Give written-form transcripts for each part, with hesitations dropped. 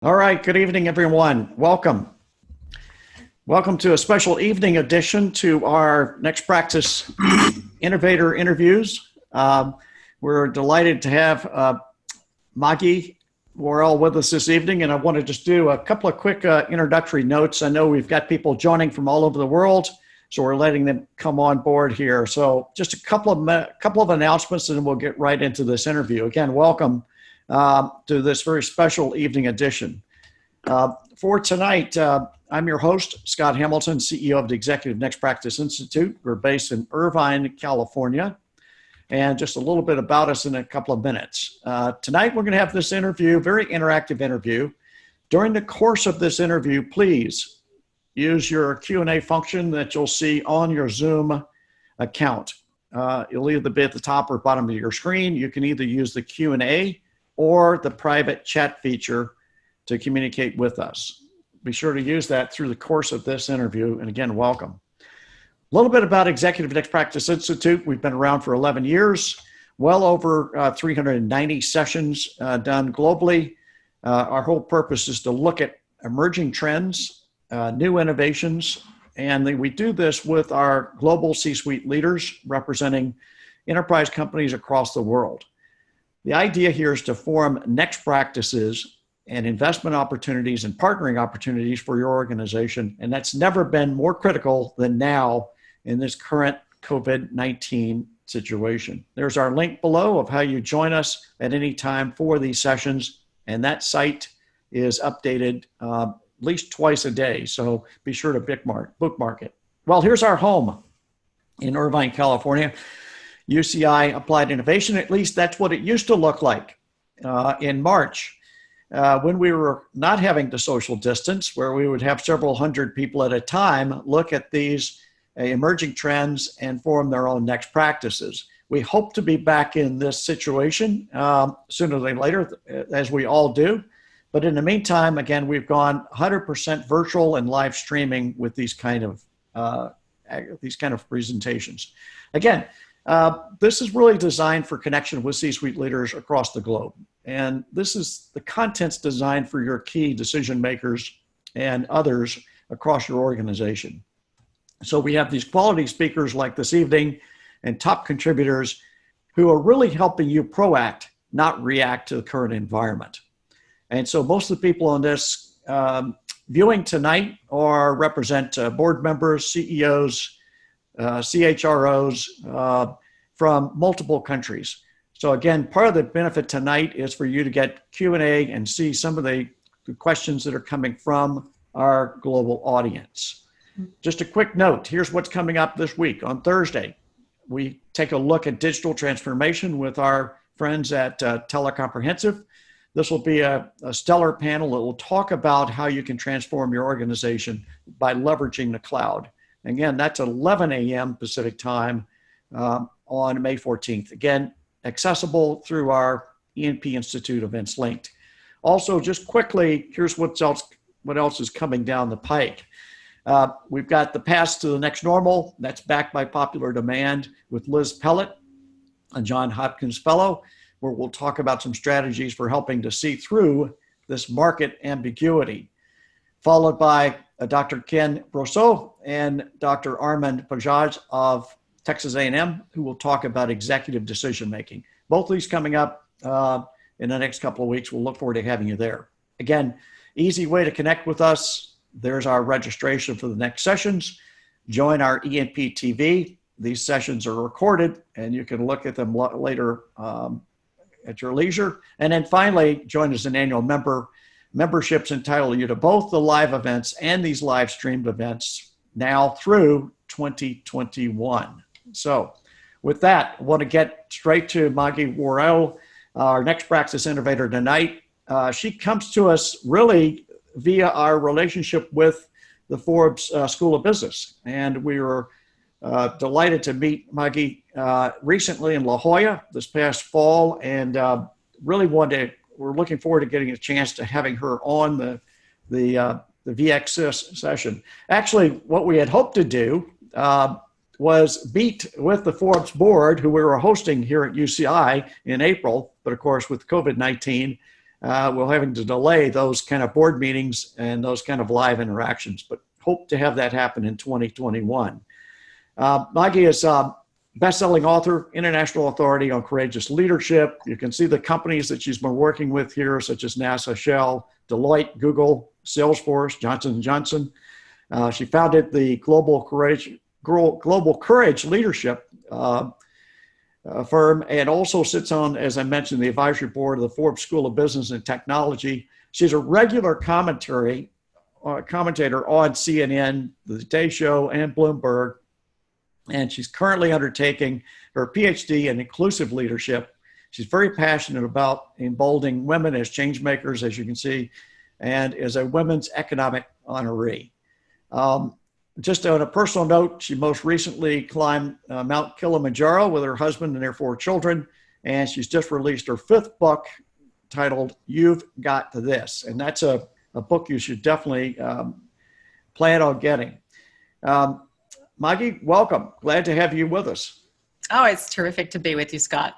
All right, good evening, everyone. Welcome. Welcome to a special evening edition to our Next Practice Innovator interviews. We're delighted to have Margie, Warrell with us this evening, and I want to just do a couple of quick introductory notes. I know we've got people joining from all over the world, so we're letting them come on board here. So just a couple of announcements, and then we'll get right into this interview. Again, welcome to this very special evening edition. For tonight, I'm your host, Scott Hamilton, CEO of the Executive Next Practice Institute. We're based in Irvine, California. And just a little bit about us in a couple of minutes. Tonight, we're going to have this interview, very interactive interview. During the course of this interview, please use your Q&A function that you'll see on your Zoom account. It'll either be at the top or bottom of your screen. You can either use the Q&A or the private chat feature to communicate with us. Be sure to use that through the course of this interview. And again, welcome. A little bit about Executive Next Practice Institute. We've been around for 11 years, well over 390 sessions done globally. Our whole purpose is to look at emerging trends, new innovations, and we do this with our global C-suite leaders representing enterprise companies across the world. The idea here is to form next practices and investment opportunities and partnering opportunities for your organization. And that's never been more critical than now in this current COVID-19 situation. There's our link below of how you join us at any time for these sessions. And that site is updated at least twice a day. So be sure to bookmark it. Well, here's our home in Irvine, California. UCI Applied Innovation, at least that's what it used to look like in March when we were not having the social distance, where we would have several hundred people at a time look at these emerging trends and form their own next practices. We hope to be back in this situation sooner than later, as we all do. But in the meantime, again, we've gone 100% virtual and live streaming with these kind of presentations. Again, this is really designed for connection with C-suite leaders across the globe. And this is the content's designed for your key decision makers and others across your organization. So we have these quality speakers like this evening and top contributors who are really helping you proact, not react to the current environment. And so most of the people on this viewing tonight represent board members, CEOs, CHROs from multiple countries. So again, part of the benefit tonight is for you to get Q&A and see some of the questions that are coming from our global audience. Just a quick note, here's what's coming up this week. On Thursday, we take a look at digital transformation with our friends at Telecomprehensive. This will be a stellar panel that will talk about how you can transform your organization by leveraging the cloud. Again, that's 11 a.m. Pacific time on May 14th. Again, accessible through our E&P Institute events linked. Also, just quickly, here's what else is coming down the pike. We've got the Path to the Next Normal. That's backed by popular demand with Liz Pellet, a John Hopkins Fellow, where we'll talk about some strategies for helping to see through this market ambiguity. Followed by Dr. Ken Brosseau and Dr. Armand Pajaj of Texas A&M, who will talk about executive decision-making. Both of these coming up in the next couple of weeks. We'll look forward to having you there. Again, easy way to connect with us. There's our registration for the next sessions. Join our E&P TV. These sessions are recorded, and you can look at them later at your leisure. And then finally, join as an annual member. Memberships entitle you to both the live events and these live streamed events now through 2021. So with that, I want to get straight to Margie Warrell, our next practice innovator tonight. She comes to us really via our relationship with the Forbes School of Business. And we were delighted to meet Margie recently in La Jolla this past fall, and we're looking forward to getting a chance to having her on the VXS session. Actually, what we had hoped to do was meet with the Forbes board, who we were hosting here at UCI in April, but of course with COVID-19, we're having to delay those kind of board meetings and those kind of live interactions, but hope to have that happen in 2021. Margie is a best-selling author, international authority on courageous leadership. You can see the companies that she's been working with here, such as NASA, Shell, Deloitte, Google, Salesforce, Johnson & Johnson. She founded the Global Courage Leadership firm, and also sits on, as I mentioned, the advisory board of the Forbes School of Business and Technology. She's a regular commentator on CNN, The Today Show, and Bloomberg, and she's currently undertaking her PhD in inclusive leadership. She's very passionate about emboldening women as change makers, as you can see, and is a women's economic honoree. Just on a personal note, she most recently climbed Mount Kilimanjaro with her husband and their 4 children, and she's just released her 5th book titled You've Got This, and that's a book you should definitely plan on getting. Margie, welcome. Glad to have you with us. Oh, it's terrific to be with you, Scott.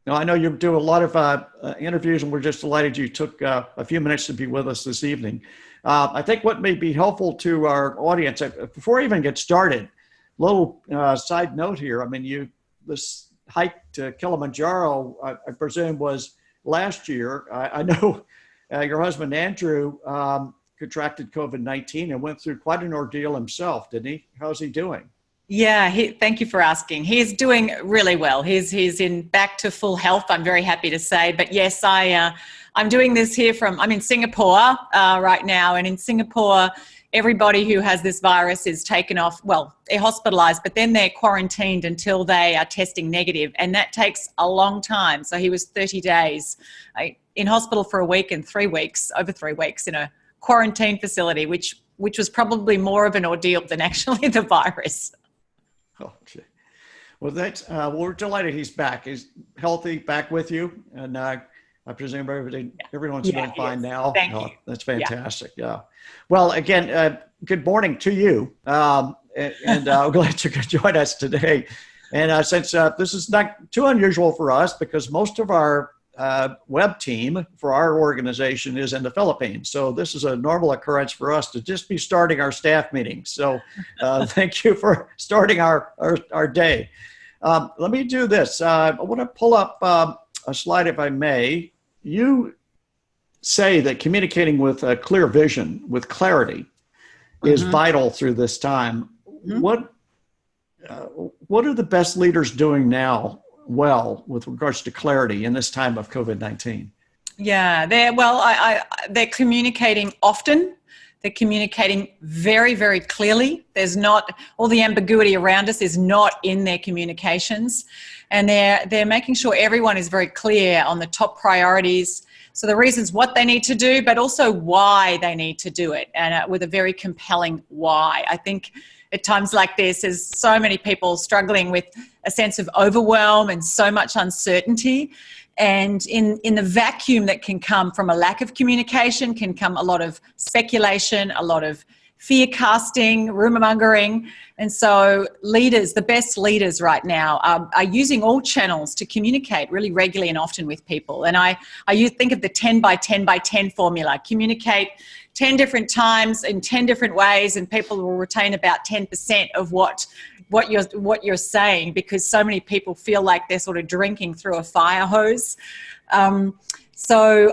Now, I know you do a lot of interviews, and we're just delighted you took a few minutes to be with us this evening. I think what may be helpful to our audience, before I even get started, little side note here. I mean, this hike to Kilimanjaro, I presume, was last year. I know your husband, Andrew, contracted COVID-19 and went through quite an ordeal himself, didn't he? How's he doing? Yeah, thank you for asking. He's doing really well. He's in back to full health, I'm very happy to say. But yes, I'm doing this here I'm in Singapore right now. And in Singapore, everybody who has this virus is taken off. Well, they're hospitalized, but then they're quarantined until they are testing negative. And that takes a long time. So he was 30 days in hospital for a week and 3 weeks, over 3 weeks in a quarantine facility, which was probably more of an ordeal than actually the virus. Oh, gee. Well, we're delighted he's back. He's healthy, back with you, and I presume everyone's doing fine now. Thank you. That's fantastic. Yeah. Well, again, good morning to you, and glad you could join us today. And since this is not too unusual for us, because most of our web team for our organization is in the Philippines. So this is a normal occurrence for us to just be starting our staff meetings. So thank you for starting our day. Let me do this. I want to pull up a slide, if I may. You say that communicating with a clear vision, with clarity, is vital through this time. What are the best leaders doing now with regards to clarity in this time of COVID-19? Yeah, they're communicating often. They're communicating very, very clearly. There's not, all the ambiguity around us is not in their communications. And they're making sure everyone is very clear on the top priorities. So the reasons what they need to do, but also why they need to do it, and with a very compelling why. I think at times like this, there's so many people struggling with a sense of overwhelm and so much uncertainty. And in the vacuum that can come from a lack of communication can come a lot of speculation, a lot of fear casting, rumor mongering. And so leaders, the best leaders right now are using all channels to communicate really regularly and often with people. And I think of the 10 by 10 by 10 formula. Communicate 10 different times in 10 different ways, and people will retain about 10% of what you're saying, because so many people feel like they're sort of drinking through a fire hose. So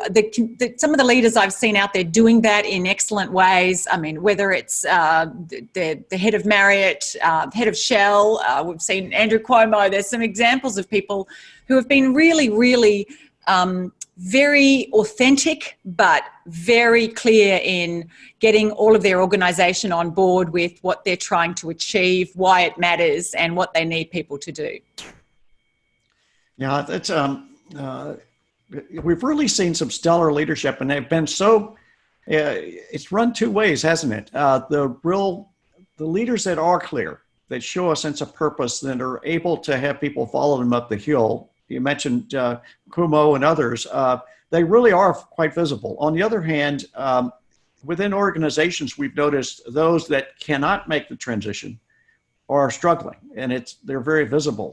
some of the leaders I've seen out there doing that in excellent ways. I mean, whether it's the head of Marriott, head of Shell, we've seen Andrew Cuomo. There's some examples of people who have been really, really very authentic, but very clear in getting all of their organization on board with what they're trying to achieve, why it matters, and what they need people to do. Yeah, that's we've really seen some stellar leadership, and they've been so. It's run two ways, hasn't it? The leaders that are clear, that show a sense of purpose, that are able to have people follow them up the hill. You mentioned Kumo and others. They really are quite visible. On the other hand, within organizations, we've noticed those that cannot make the transition are struggling, and they're very visibly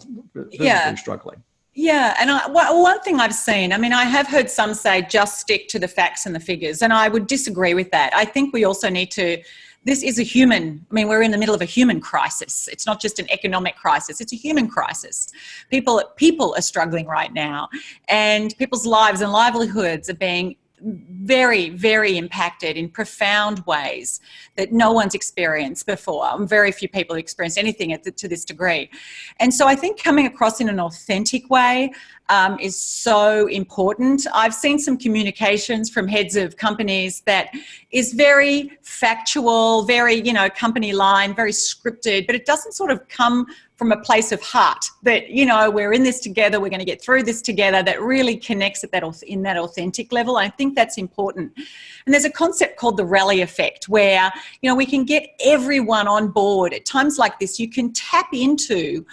struggling. Yeah, and one thing I've seen, I mean, I have heard some say just stick to the facts and the figures, and I would disagree with that. I think we also need to, this is a human, I mean, we're in the middle of a human crisis. It's not just an economic crisis, it's a human crisis. People are struggling right now, and people's lives and livelihoods are being very, very impacted in profound ways that no one's experienced before. Very few people have experienced anything to this degree. And so I think coming across in an authentic way is so important. I've seen some communications from heads of companies that is very factual, very, company line, very scripted, but it doesn't sort of come from a place of heart that, we're in this together, we're going to get through this together, that really connects at in that authentic level. I think that's important. And there's a concept called the rally effect where, we can get everyone on board. At times like this, you can tap into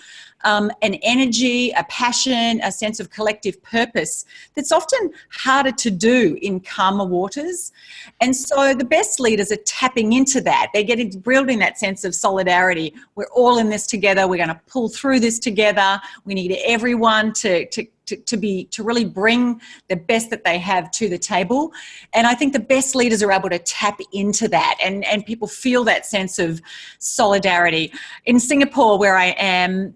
an energy, a passion, a sense of collective purpose that's often harder to do in calmer waters. And so the best leaders are tapping into that. They're building that sense of solidarity. We're all in this together. We're going to pull through this together. We need everyone to really bring the best that they have to the table. And I think the best leaders are able to tap into that, and people feel that sense of solidarity. In Singapore, where I am,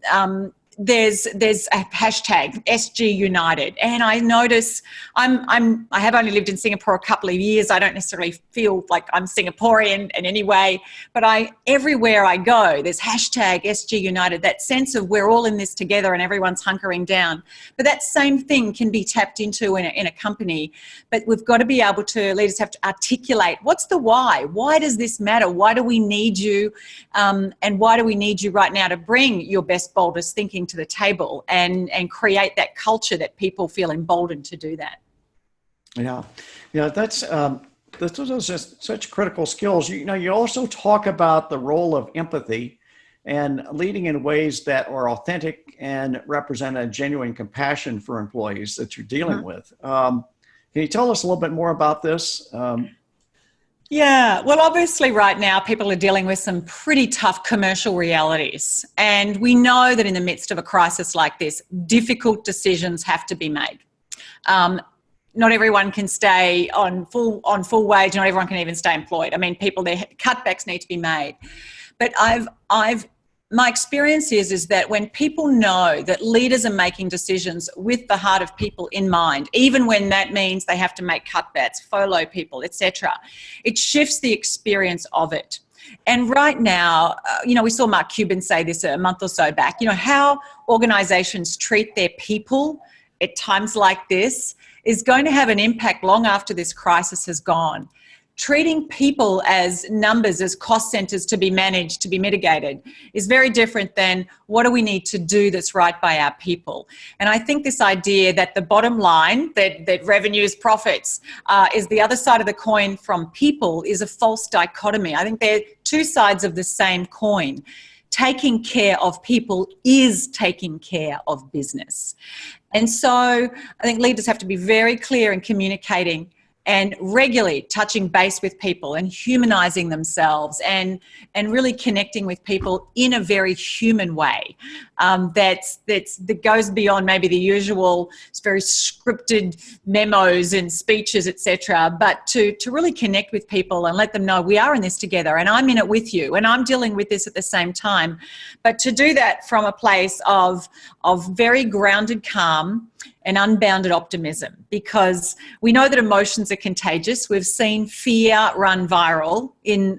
there's a hashtag SG United, and I notice I have only lived in Singapore a couple of years. I don't necessarily feel like I'm Singaporean in any way, but everywhere I go, there's hashtag SG United. That sense of we're all in this together and everyone's hunkering down. But that same thing can be tapped into in a company. But we've got to be able to, leaders have to articulate what's the why. Why does this matter? Why do we need you? And why do we need you right now to bring your best, boldest thinking to the table and create that culture that people feel emboldened to do that. Yeah, those are just such critical skills. You also talk about the role of empathy and leading in ways that are authentic and represent a genuine compassion for employees that you're dealing with. Can you tell us a little bit more about this? Yeah, well, obviously right now people are dealing with some pretty tough commercial realities. And we know that in the midst of a crisis like this, difficult decisions have to be made. Not everyone can stay on full wage. Not everyone can even stay employed. I mean, their cutbacks need to be made. But my experience is that when people know that leaders are making decisions with the heart of people in mind, even when that means they have to make cutbacks, follow people, etc., it shifts the experience of it. And right now, we saw Mark Cuban say this a month or so back, how organizations treat their people at times like this is going to have an impact long after this crisis has gone. Treating people as numbers, as cost centers to be managed, to be mitigated, is very different than what do we need to do that's right by our people. And I think this idea that the bottom line, that revenues, profits, is the other side of the coin from people is a false dichotomy. I think they're two sides of the same coin. Taking care of people is taking care of business. And so I think leaders have to be very clear in communicating and regularly touching base with people and humanizing themselves and really connecting with people in a very human way that goes beyond maybe the usual very scripted memos and speeches, etc., but to really connect with people and let them know we are in this together and I'm in it with you and I'm dealing with this at the same time. But to do that from a place of very grounded calm and unbounded optimism, because we know that emotions are contagious. We've seen fear run viral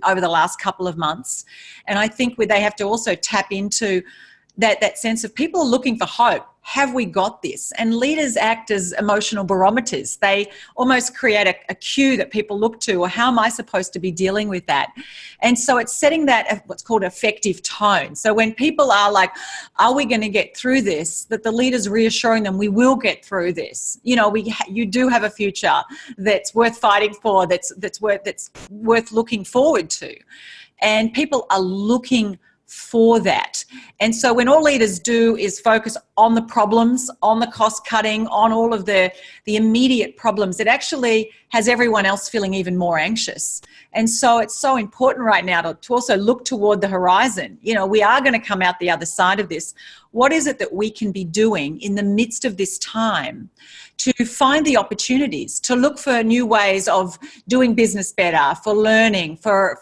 over the last couple of months. And I think they have to also tap into that sense of people are looking for hope. Have we got this? And leaders act as emotional barometers. They almost create a cue that people look to, or how am I supposed to be dealing with that? And so it's setting that what's called effective tone. So when people are like, are we going to get through this? That the leader's reassuring them, we will get through this. You do have a future that's worth fighting for, that's worth looking forward to. And people are looking for that. And so when all leaders do is focus on the problems, on the cost cutting, on all of the immediate problems. It actually has everyone else feeling even more anxious. And so it's so important right now to also look toward the horizon. You know, we are going to come out the other side of this. What is it that we can be doing in the midst of this time to find the opportunities, to look for new ways of doing business better, for learning, for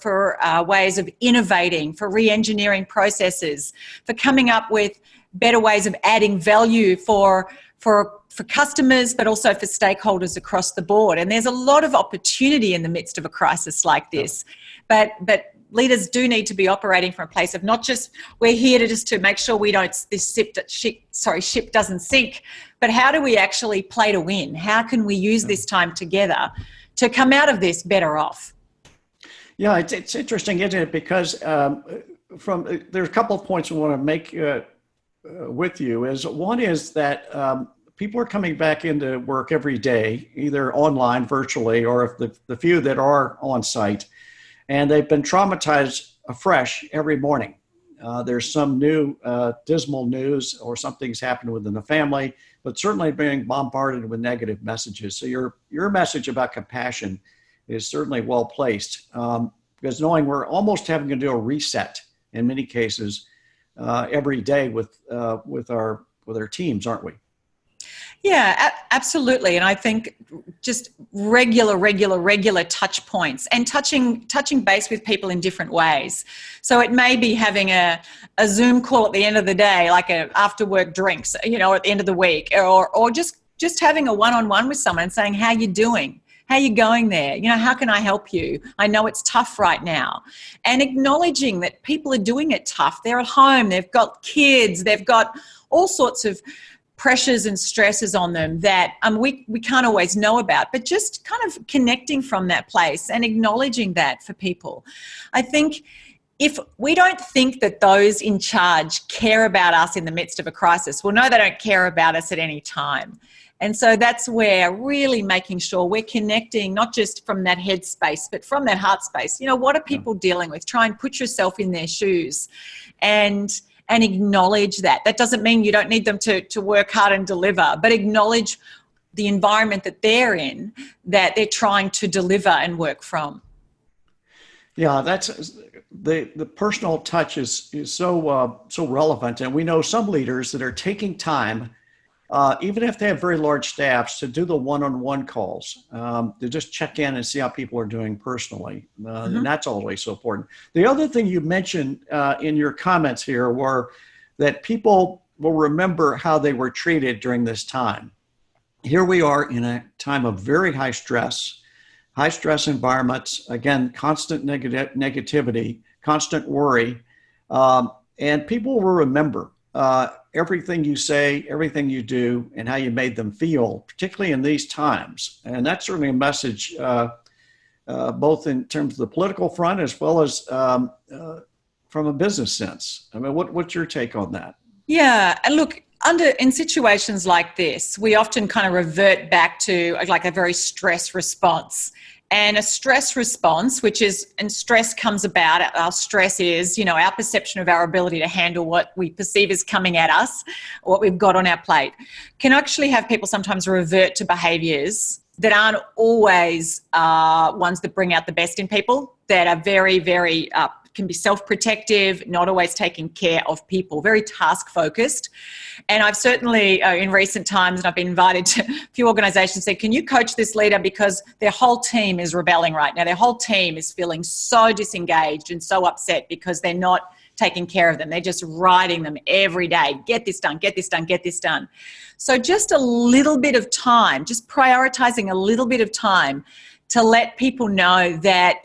ways of innovating, for re-engineering processes, for coming up with better ways of adding value for customers, but also for stakeholders across the board. And there's a lot of opportunity in the midst of a crisis like this. But leaders do need to be operating from a place of not just, we're here to make sure this ship doesn't sink, but how do we actually play to win? How can we use this time together to come out of this better off? Yeah, it's interesting, isn't it? Because there's a couple of points I want to make with you. One is that people are coming back into work every day, either online, virtually, or if the few that are on site, and they've been traumatized afresh every morning. There's some new dismal news or something's happened within the family, but certainly being bombarded with negative messages. So your message about compassion is certainly well placed, because knowing we're almost having to do a reset in many cases every day with our teams, aren't we? Yeah, absolutely. And I think just regular touch points and touching base with people in different ways. So it may be having a Zoom call at the end of the day, like a after work drinks, at the end of the week, or just having a one-on-one with someone and saying, how you doing? How are you going there? How can I help you? I know it's tough right now. And acknowledging that people are doing it tough. They're at home, they've got kids, they've got all sorts of pressures and stresses on them that we can't always know about, but just kind of connecting from that place and acknowledging that for people. I think if we don't think that those in charge care about us in the midst of a crisis, we'll know they don't care about us at any time. And so that's where really making sure we're connecting, not just from that head space, but from that heart space. What are people dealing with? Try and put yourself in their shoes and acknowledge that. That doesn't mean you don't need them to work hard and deliver, but acknowledge the environment that they're in, that they're trying to deliver and work from. Yeah, that's the personal touch is so relevant. And we know some leaders that are taking time, even if they have very large staffs, to do the one-on-one calls, to just check in and see how people are doing personally. And that's always so important. The other thing you mentioned in your comments here were that people will remember how they were treated during this time. Here we are in a time of very high stress environments, again, constant negativity, constant worry, and people will remember everything you say, everything you do, and how you made them feel, particularly in these times. And that's certainly a message, both in terms of the political front as well as from a business sense. I mean, what's your take on that? Yeah, and look, in situations like this, we often kind of revert back to like a very stress response. And a stress response, and stress comes about, our stress is, our perception of our ability to handle what we perceive is coming at us, what we've got on our plate, can actually have people sometimes revert to behaviours that aren't always ones that bring out the best in people, that are very, very, can be self-protective, not always taking care of people, very task-focused. And I've certainly, in recent times, and I've been invited to a few organisations, said, can you coach this leader because their whole team is rebelling right now. Their whole team is feeling so disengaged and so upset because they're not taking care of them. They're just riding them every day. Get this done, get this done, get this done. So just a little bit of time, just prioritising a little bit of time to let people know that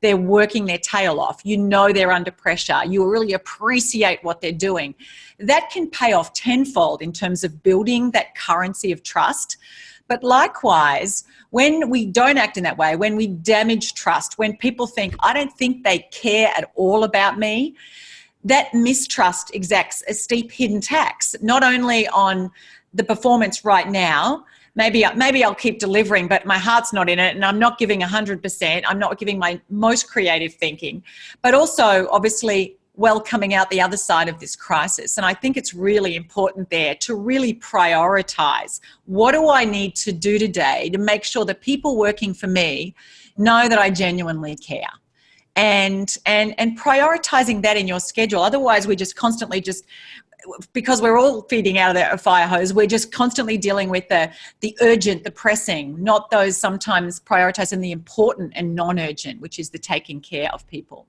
they're working their tail off, they're under pressure, you really appreciate what they're doing. That can pay off tenfold in terms of building that currency of trust. But likewise, when we don't act in that way, when we damage trust, when people think, I don't think they care at all about me, that mistrust exacts a steep hidden tax, not only on the performance right now. Maybe I'll keep delivering, but my heart's not in it and I'm not giving 100%. I'm not giving my most creative thinking. But also, obviously, well coming out the other side of this crisis. And I think it's really important there to really prioritize, what do I need to do today to make sure that people working for me know that I genuinely care? And prioritizing that in your schedule. Otherwise, we just constantly because we're all feeding out of a fire hose, we're just constantly dealing with the urgent, the pressing, not those sometimes prioritizing the important and non-urgent, which is the taking care of people.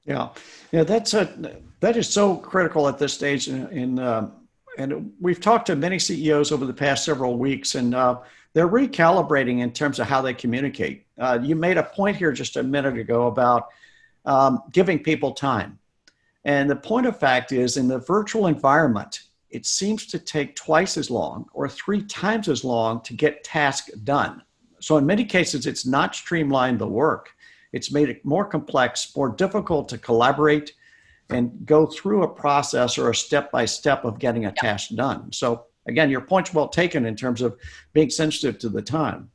Yeah, that is so critical at this stage. And we've talked to many CEOs over the past several weeks, and they're recalibrating in terms of how they communicate. You made a point here just a minute ago about giving people time. And the point of fact is, in the virtual environment, it seems to take twice as long or 3 times as long to get tasks done. So in many cases, it's not streamlined the work. It's made it more complex, more difficult to collaborate and go through a process or a step-by-step of getting a task done. So again, your point's well taken in terms of being sensitive to the time.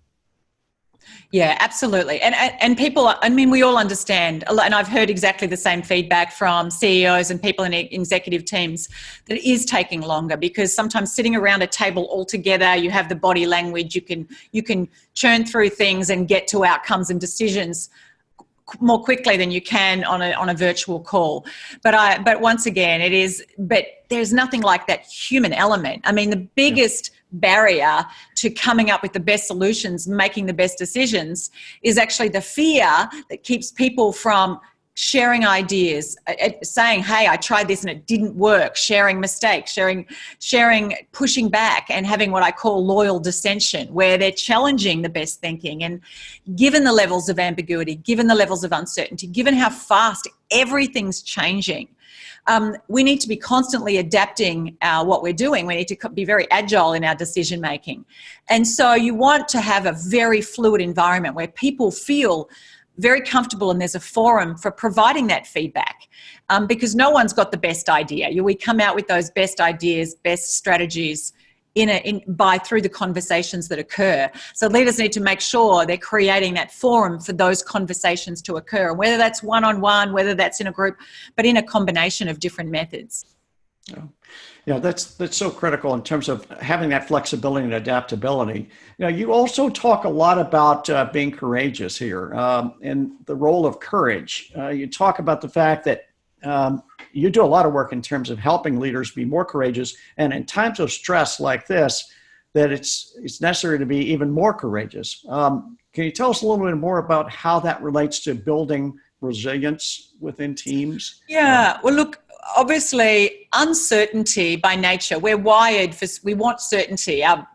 Yeah, absolutely. And people, I mean, we all understand, and I've heard exactly the same feedback from CEOs and people in executive teams, that it is taking longer, because sometimes sitting around a table all together, you have the body language, you can churn through things and get to outcomes and decisions more quickly than you can on a virtual call. But once again, but there's nothing like that human element. I mean, the biggest barrier to coming up with the best solutions, making the best decisions, is actually the fear that keeps people from sharing ideas, saying, hey, I tried this and it didn't work, sharing mistakes, sharing, pushing back, and having what I call loyal dissension, where they're challenging the best thinking. And given the levels of ambiguity, given the levels of uncertainty, given how fast everything's changing, we need to be constantly adapting what we're doing. We need to be very agile in our decision making. And so you want to have a very fluid environment where people feel very comfortable and there's a forum for providing that feedback, because no one's got the best idea. We come out with those best ideas, best strategies through the conversations that occur. So leaders need to make sure they're creating that forum for those conversations to occur, whether that's one-on-one, whether that's in a group, but in a combination of different methods. Yeah, that's so critical in terms of having that flexibility and adaptability. You also talk a lot about being courageous here, and the role of courage. You talk about the fact that you do a lot of work in terms of helping leaders be more courageous, and in times of stress like this, that it's necessary to be even more courageous. Can you tell us a little bit more about how that relates to building resilience within teams? Yeah, well, look, obviously, uncertainty by nature, we want certainty. Our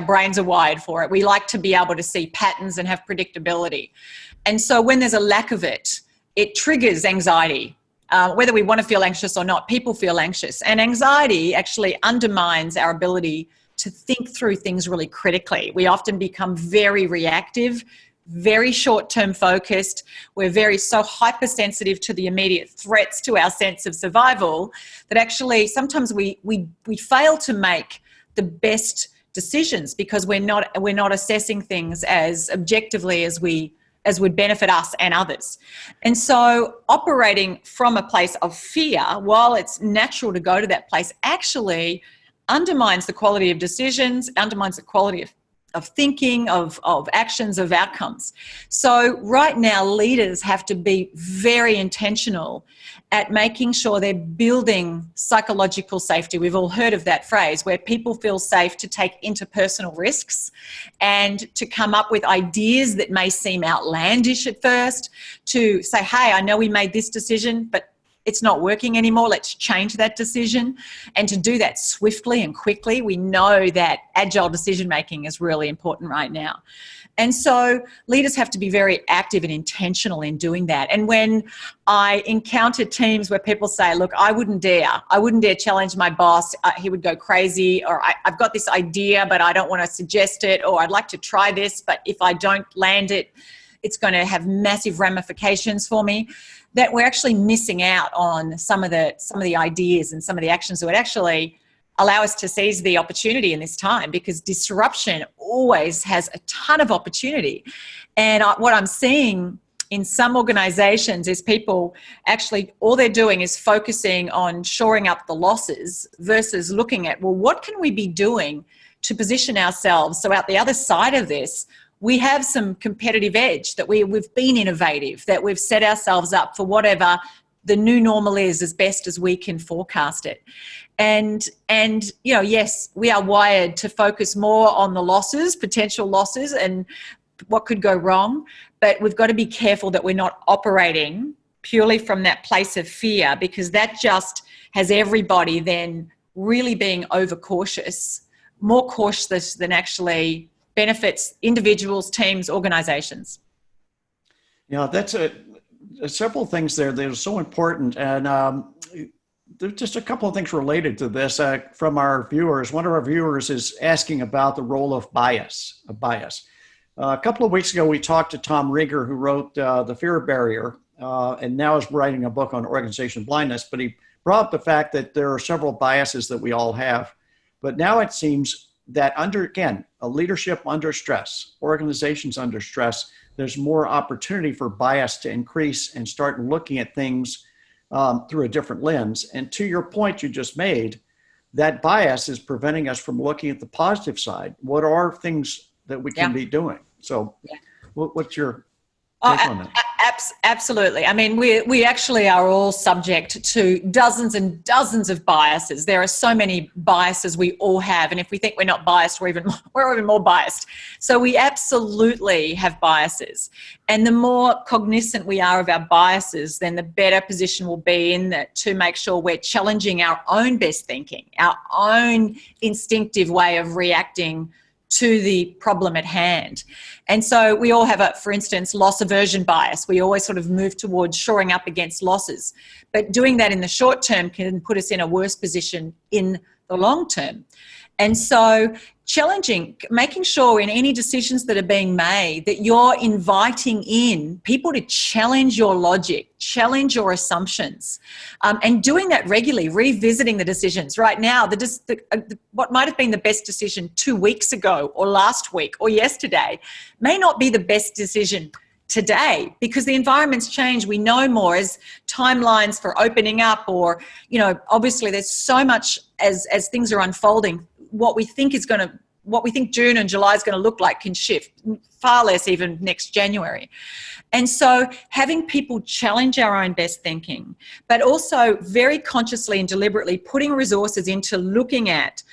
brains are wired for it. We like to be able to see patterns and have predictability. And so when there's a lack of it, it triggers anxiety. Whether we want to feel anxious or not, people feel anxious. And anxiety actually undermines our ability to think through things really critically. We often become very reactive, very short-term focused. We're so hypersensitive to the immediate threats to our sense of survival that actually sometimes we fail to make the best decisions because we're not assessing things as objectively as would benefit us and others. And so operating from a place of fear, while it's natural to go to that place, actually undermines the quality of decisions, undermines the quality of thinking, of actions, of outcomes. So right now, leaders have to be very intentional at making sure they're building psychological safety. We've all heard of that phrase, where people feel safe to take interpersonal risks and to come up with ideas that may seem outlandish at first, to say, hey, I know we made this decision, but it's not working anymore. Let's change that decision. And to do that swiftly and quickly, we know that agile decision-making is really important right now. And so leaders have to be very active and intentional in doing that. And when I encounter teams where people say, look, I wouldn't dare challenge my boss. He would go crazy, or I've got this idea, but I don't want to suggest it, or I'd like to try this, but if I don't land it, it's going to have massive ramifications for me, that we're actually missing out on some of the ideas and some of the actions that would actually allow us to seize the opportunity in this time, because disruption always has a ton of opportunity. And what I'm seeing in some organizations is people actually, all they're doing is focusing on shoring up the losses versus looking at, well, what can we be doing to position ourselves so out the other side of this, we have some competitive edge, that we've been innovative, that we've set ourselves up for whatever the new normal is as best as we can forecast it. And yes, we are wired to focus more on the losses, potential losses, and what could go wrong. But we've got to be careful that we're not operating purely from that place of fear, because that just has everybody then really being overcautious, more cautious than actually benefits individuals, teams, organizations. Yeah, that's several things there that are so important. And there's just a couple of things related to this from our viewers. One of our viewers is asking about the role of bias. A couple of weeks ago, we talked to Tom Rieger, who wrote The Fear Barrier, and now is writing a book on organization blindness. But he brought up the fact that there are several biases that we all have. But now it seems that a leadership under stress, organizations under stress, there's more opportunity for bias to increase and start looking at things through a different lens. And to your point you just made, that bias is preventing us from looking at the positive side. What are things that we can be doing? So what's your take on that? Absolutely. I mean, we actually are all subject to dozens and dozens of biases. There are so many biases we all have. And if we think we're not biased, we're even more biased. So we absolutely have biases. And the more cognizant we are of our biases, then the better position we'll be in that to make sure we're challenging our own best thinking, our own instinctive way of reacting to the problem at hand. And so we all have for instance, loss aversion bias. We always sort of move towards shoring up against losses. But doing that in the short term can put us in a worse position in the long term. And so challenging, making sure in any decisions that are being made that you're inviting in people to challenge your logic, challenge your assumptions, and doing that regularly, revisiting the decisions. Right now, what might have been the best decision 2 weeks ago or last week or yesterday may not be the best decision today, because the environment's changed. We know more as timelines for opening up, or, obviously there's so much as things are unfolding. What we think June and July is going to look like can shift, far less even next January. And so having people challenge our own best thinking, but also very consciously and deliberately putting resources into looking at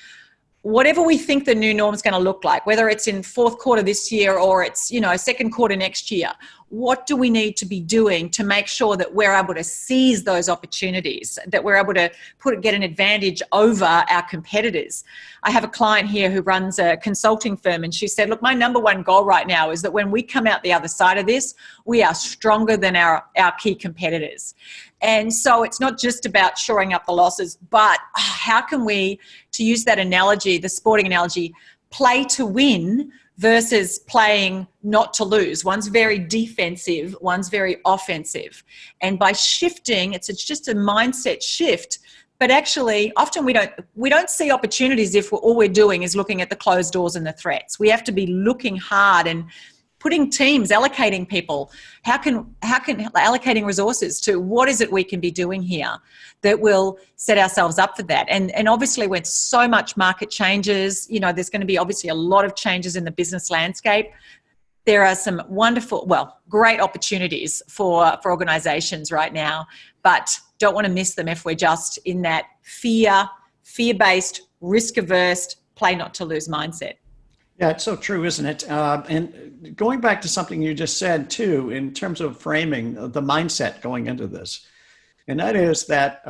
whatever we think the new norm is going to look like, whether it's in fourth quarter this year or it's, second quarter next year. What do we need to be doing to make sure that we're able to seize those opportunities, that we're able to get an advantage over our competitors? I have a client here who runs a consulting firm, and she said, look, my number one goal right now is that when we come out the other side of this, we are stronger than our key competitors. And so it's not just about shoring up the losses, but how can we, to use that analogy, the sporting analogy, play to win versus playing not to lose. One's very defensive, one's very offensive. And by shifting, it's just a mindset shift. But actually, often we don't see opportunities if all we're doing is looking at the closed doors and the threats. We have to be looking hard and putting teams, allocating people. How can allocating resources to what is it we can be doing here that will set ourselves up for that? And obviously, when so much market changes, there's going to be obviously a lot of changes in the business landscape. There are some great opportunities for organizations right now, but don't want to miss them if we're just in that fear-based, risk-averse, play not to lose mindset. Yeah, it's so true, isn't it? And going back to something you just said, too, in terms of framing the mindset going into this, and that is that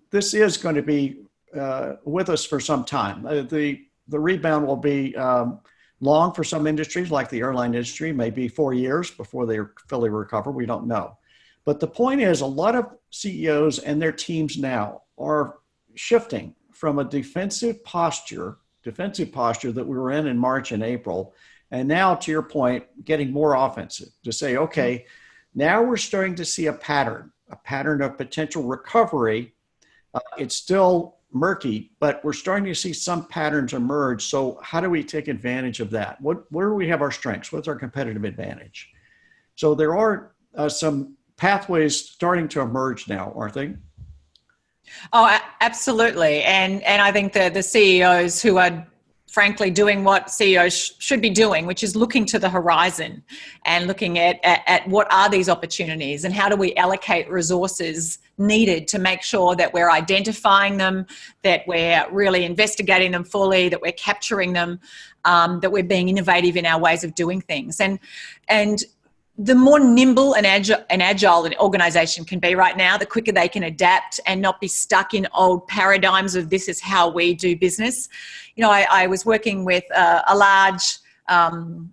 this is going to be with us for some time. The rebound will be long for some industries, like the airline industry, maybe 4 years before they fully recover. We don't know. But the point is, a lot of CEOs and their teams now are shifting from a defensive posture that we were in March and April, and now, to your point, getting more offensive to say, okay, now we're starting to see a pattern of potential recovery. It's still murky, but we're starting to see some patterns emerge. So how do we take advantage of that? Where do we have our strengths? What's our competitive advantage? So there are some pathways starting to emerge now, aren't they? Oh, absolutely. And I think the CEOs who are frankly doing what CEOs should be doing, which is looking to the horizon and looking at what are these opportunities and how do we allocate resources needed to make sure that we're identifying them, that we're really investigating them fully, that we're capturing them, that we're being innovative in our ways of doing things. And the more nimble and agile an organization can be right now, the quicker they can adapt and not be stuck in old paradigms of this is how we do business. You know, I was working with a large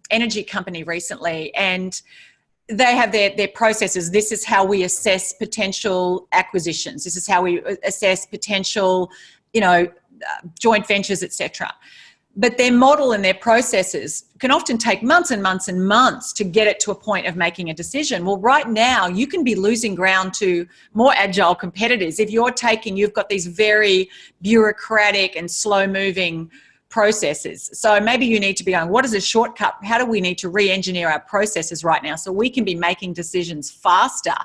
energy company recently, and they have their processes. This is how we assess potential acquisitions. This is how we assess potential, joint ventures, etc. But their model and their processes can often take months and months and months to get it to a point of making a decision. Well, right now, you can be losing ground to more agile competitors if you've got these very bureaucratic and slow-moving processes. So maybe you need to be going, what is a shortcut? How do we need to re-engineer our processes right now so we can be making decisions faster?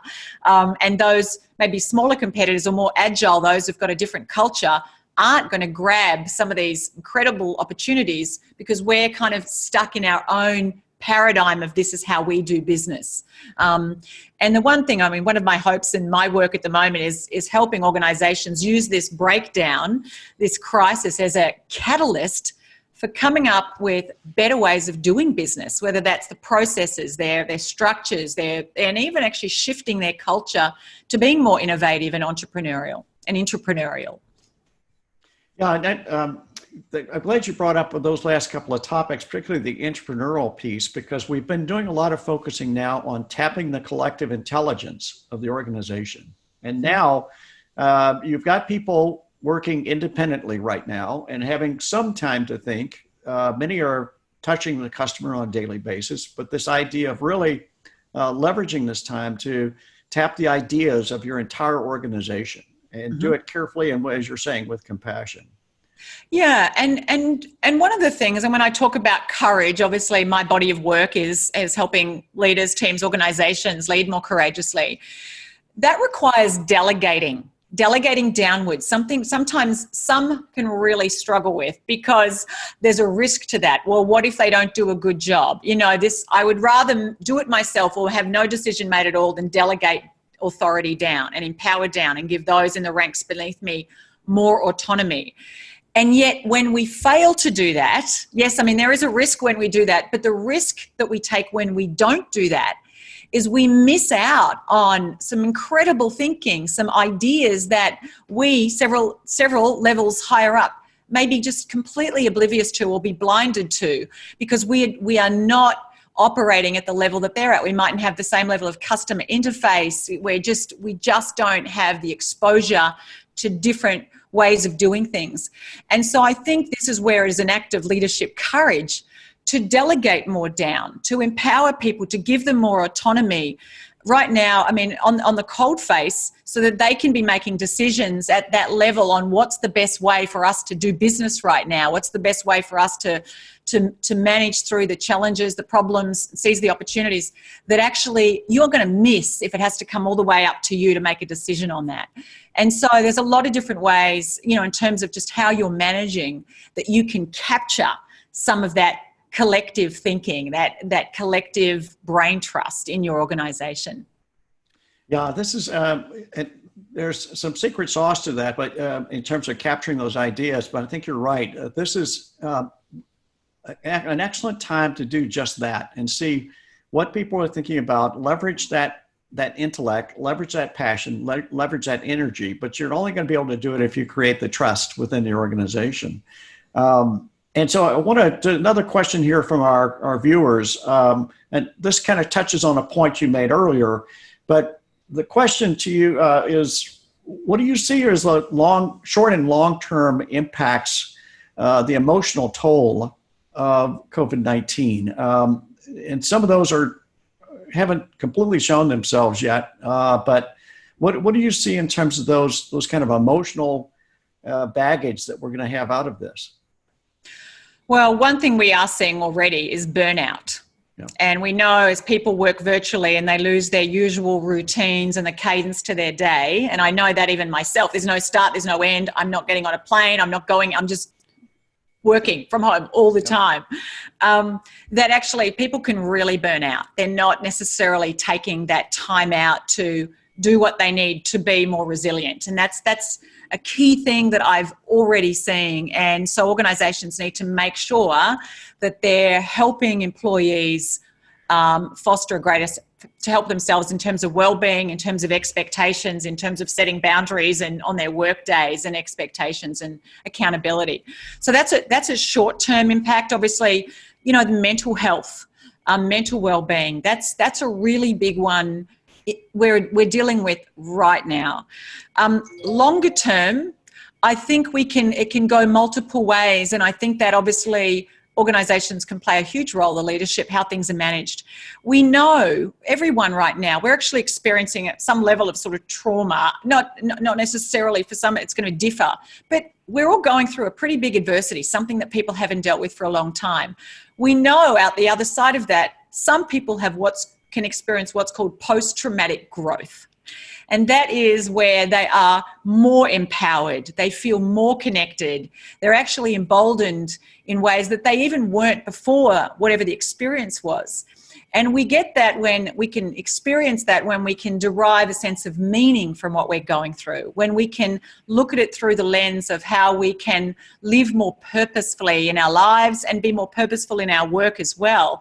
And those maybe smaller competitors or more agile, those who've got a different culture, aren't going to grab some of these incredible opportunities because we're kind of stuck in our own paradigm of this is how we do business. And the one thing, one of my hopes in my work at the moment is helping organizations use this breakdown, this crisis, as a catalyst for coming up with better ways of doing business, whether that's the processes, their structures, and even actually shifting their culture to being more innovative and entrepreneurial. Yeah, I'm glad you brought up those last couple of topics, particularly the entrepreneurial piece, because we've been doing a lot of focusing now on tapping the collective intelligence of the organization. And now you've got people working independently right now and having some time to think. Many are touching the customer on a daily basis, but this idea of really leveraging this time to tap the ideas of your entire organization and do it carefully and, as you're saying, with compassion. Yeah, and one of the things, and when I talk about courage, obviously my body of work is helping leaders, teams, organizations lead more courageously. That requires delegating downwards, something sometimes some can really struggle with because there's a risk to that. Well, what if they don't do a good job? I would rather do it myself or have no decision made at all than delegate authority down and empower down and give those in the ranks beneath me more autonomy. And yet when we fail to do that, yes, there is a risk when we do that, but the risk that we take when we don't do that is we miss out on some incredible thinking, some ideas that we, several levels higher up, may be just completely oblivious to or be blinded to because we are not operating at the level that they're at. We mightn't have the same level of customer interface. We just don't have the exposure to different ways of doing things. And so I think this is where it is an act of leadership courage to delegate more down, to empower people, to give them more autonomy. Right now, on the cold face, so that they can be making decisions at that level on what's the best way for us to do business right now, what's the best way for us to manage through the challenges, the problems, seize the opportunities that actually you're going to miss if it has to come all the way up to you to make a decision on that. And so there's a lot of different ways, in terms of just how you're managing, that you can capture some of that collective thinking, that collective brain trust in your organization. Yeah, this is, there's some secret sauce to that, but in terms of capturing those ideas, but I think you're right. This is an excellent time to do just that and see what people are thinking about, leverage that intellect, leverage that passion, leverage that energy, but you're only going to be able to do it if you create the trust within the organization. And so I want to do another question here from our viewers. And this kind of touches on a point you made earlier, but the question to you is, what do you see as the short and long-term impacts, the emotional toll of COVID-19? And some of those haven't completely shown themselves yet, but what do you see in terms of those kind of emotional baggage that we're going to have out of this? Well, one thing we are seeing already is burnout. And we know as people work virtually and they lose their usual routines and the cadence to their day, and I know that even myself, there's no start, there's no end. I'm not getting on a plane. I'm just working from home all the time. That actually people can really burn out. They're not necessarily taking that time out to do what they need to be more resilient. And that's a key thing that I've already seen. And so organizations need to make sure that they're helping employees foster a greater, to help themselves in terms of well-being, in terms of expectations, in terms of setting boundaries and on their work days and expectations and accountability. So that's a short-term impact. Obviously, the mental health, mental well-being, that's a really big one we're dealing with right now. Longer term, I think it can go multiple ways, and I think that obviously organizations can play a huge role, the leadership, how things are managed. We know everyone right now, we're actually experiencing some level of sort of trauma, not necessarily for some, it's going to differ, but we're all going through a pretty big adversity, something that people haven't dealt with for a long time. We know out the other side of that, some people can experience what's called post-traumatic growth. And that is where they are more empowered. They feel more connected. They're actually emboldened in ways that they even weren't before, whatever the experience was. And we get that when we can experience that, when we can derive a sense of meaning from what we're going through, when we can look at it through the lens of how we can live more purposefully in our lives and be more purposeful in our work as well.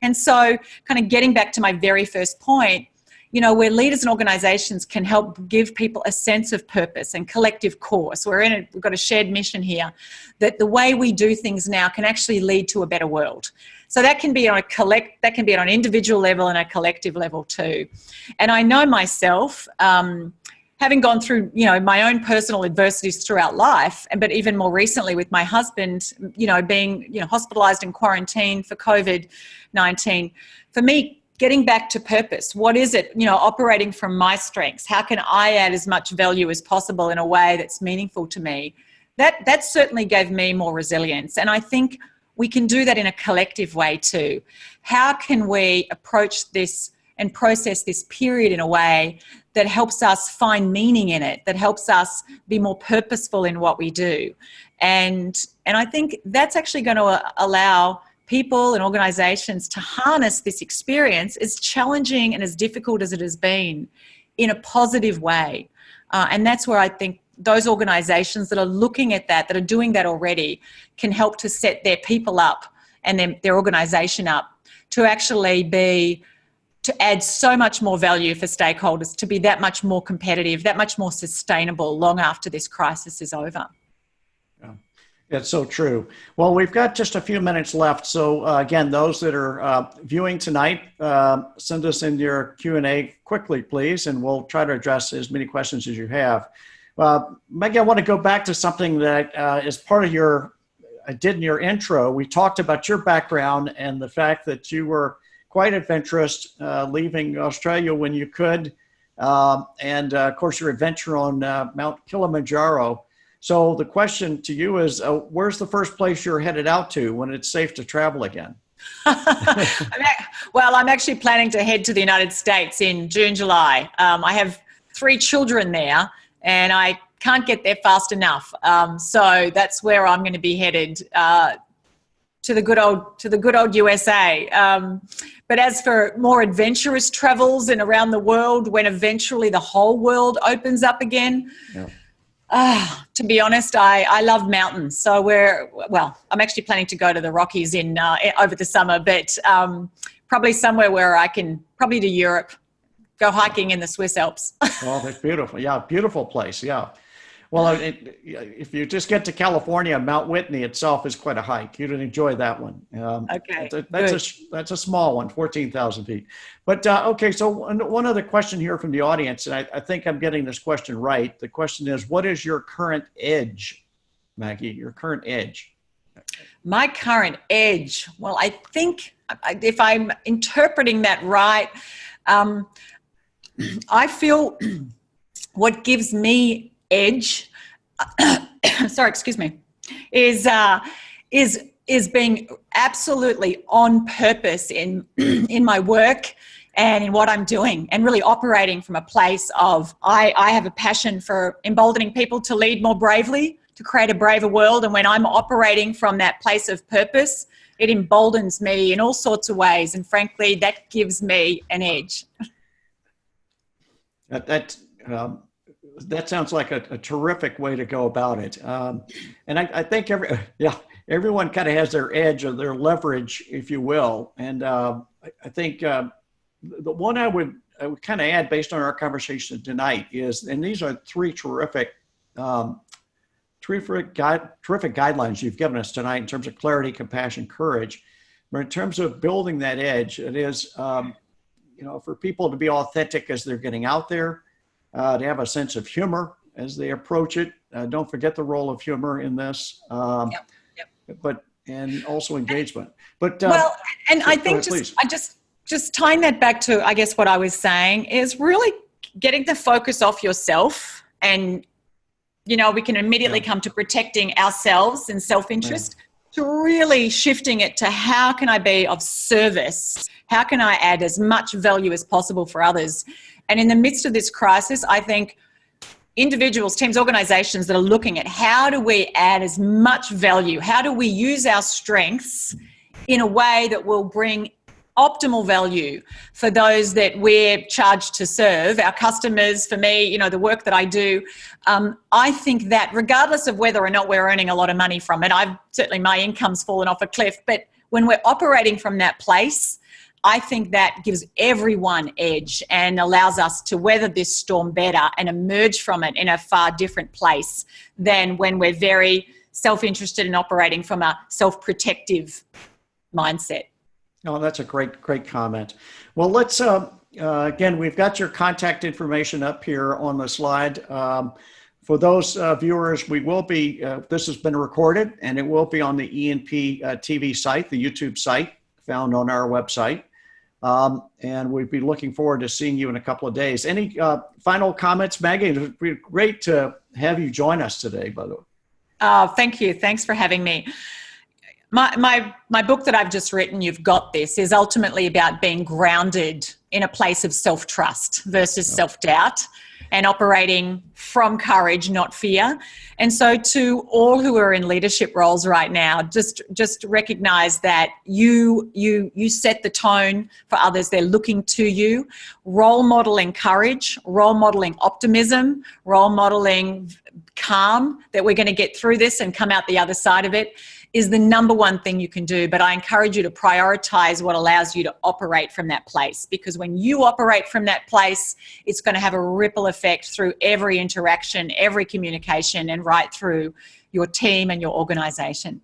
And so kind of getting back to my very first point, where leaders and organizations can help give people a sense of purpose and collective course. We've got a shared mission here that the way we do things now can actually lead to a better world. So that can be on an individual level and a collective level too. And I know myself, having gone through, my own personal adversities throughout life, but even more recently with my husband, being, hospitalized and quarantined for COVID-19, for me, getting back to purpose. What is it, operating from my strengths? How can I add as much value as possible in a way that's meaningful to me? That certainly gave me more resilience. And I think we can do that in a collective way too. How can we approach this and process this period in a way that helps us find meaning in it, that helps us be more purposeful in what we do? And I think that's actually going to allow people and organizations to harness this experience, as challenging and as difficult as it has been, in a positive way. And that's where I think those organizations that are looking at that are doing that already, can help to set their people up and their organization up to actually to add so much more value for stakeholders, to be that much more competitive, that much more sustainable long after this crisis is over. That's so true. Well, we've got just a few minutes left. So again, those that are viewing tonight, send us in your Q&A quickly, please, and we'll try to address as many questions as you have. Maggie, I want to go back to something that is part of I did in your intro. We talked about your background and the fact that you were quite adventurous, leaving Australia when you could. And of course, your adventure on Mount Kilimanjaro. So the question to you is, where's the first place you're headed out to when it's safe to travel again? Well, I'm actually planning to head to the United States in June, July. I have 3 children there, and I can't get there fast enough. So that's where I'm going to be headed, to the good old USA. But as for more adventurous travels and around the world, when eventually the whole world opens up again. Yeah. To be honest, I love mountains. So I'm actually planning to go to the Rockies over the summer, but probably somewhere where I can, probably to Europe, go hiking in the Swiss Alps. Oh, that's beautiful. Yeah, beautiful place. Yeah. Well, if you just get to California, Mount Whitney itself is quite a hike. You'd enjoy that one. Okay. That's a small one, 14,000 feet. But okay, so one other question here from the audience, and I think I'm getting this question right. The question is, what is your current edge, Maggie? Your current edge? My current edge. Well, I think if I'm interpreting that right, I feel what gives me edge, sorry, excuse me, is is being absolutely on purpose in in my work and in what I'm doing, and really operating from a place of I have a passion for emboldening people to lead more bravely, to create a braver world. And when I'm operating from that place of purpose, it emboldens me in all sorts of ways. And frankly, that gives me an edge. That sounds like a terrific way to go about it. And I think everyone kind of has their edge or their leverage, if you will. And I think the one I would kind of add based on our conversation tonight is, and these are three terrific guidelines you've given us tonight in terms of clarity, compassion, courage. But in terms of building that edge, it is, for people to be authentic as they're getting out there, to have a sense of humor as they approach it. Don't forget the role of humor in this, and also engagement. But I think just tying that back to, I guess, what I was saying is really getting the focus off yourself. And, we can immediately come to protecting ourselves and self-interest, to really shifting it to how can I be of service? How can I add as much value as possible for others? And in the midst of this crisis, I think individuals, teams, organizations that are looking at how do we add as much value? How do we use our strengths in a way that will bring optimal value for those that we're charged to serve, our customers, for me, the work that I do. I think that regardless of whether or not we're earning a lot of money from it, certainly my income's fallen off a cliff, but when we're operating from that place, I think that gives everyone edge and allows us to weather this storm better and emerge from it in a far different place than when we're very self-interested in operating from a self-protective mindset. Oh, that's a great comment. Well, let's, again, we've got your contact information up here on the slide. For those viewers, we will be, this has been recorded and it will be on the ENP TV site, the YouTube site found on our website. And we'd be looking forward to seeing you in a couple of days. Any final comments, Maggie? It would be great to have you join us today, by the way. Oh, thank you. Thanks for having me. My book that I've just written, You've Got This, is ultimately about being grounded in a place of self-trust versus self-doubt, and operating from courage, not fear. And so to all who are in leadership roles right now, just recognize that you set the tone for others. They're looking to you. Role modeling courage, role modeling optimism, role modeling calm, that we're going to get through this and come out the other side of it, is the number one thing you can do. But I encourage you to prioritize what allows you to operate from that place, because when you operate from that place, it's going to have a ripple effect through every interaction, every communication, and right through your team and your organization.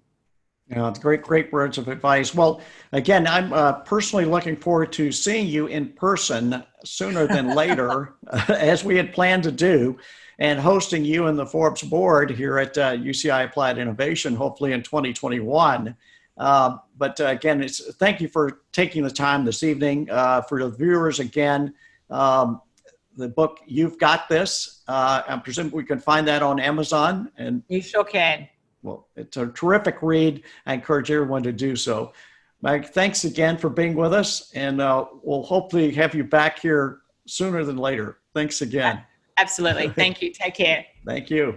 Yeah, it's great words of advice. Well, again, I'm personally looking forward to seeing you in person sooner than later, as we had planned to do, and hosting you and the Forbes board here at UCI Applied Innovation, hopefully in 2021. But again, thank you for taking the time this evening. For the viewers, again, the book, You've Got This, I presume we can find that on Amazon. And you sure can. Well, it's a terrific read. I encourage everyone to do so. Mike, thanks again for being with us, and we'll hopefully have you back here sooner than later. Thanks again. Absolutely. Thank you. Take care. Thank you.